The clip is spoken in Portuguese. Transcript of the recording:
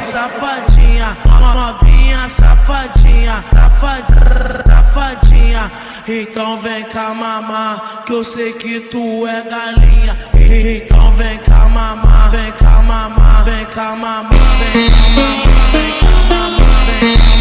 safadinha, novinha safadinha, safadinha. Então vem cá mamar, que eu sei que tu é galinha. Então vem cá mamar, vem cá mamar, vem cá mamar, vem cá mamar, vem cá mamar, vem cá mamar.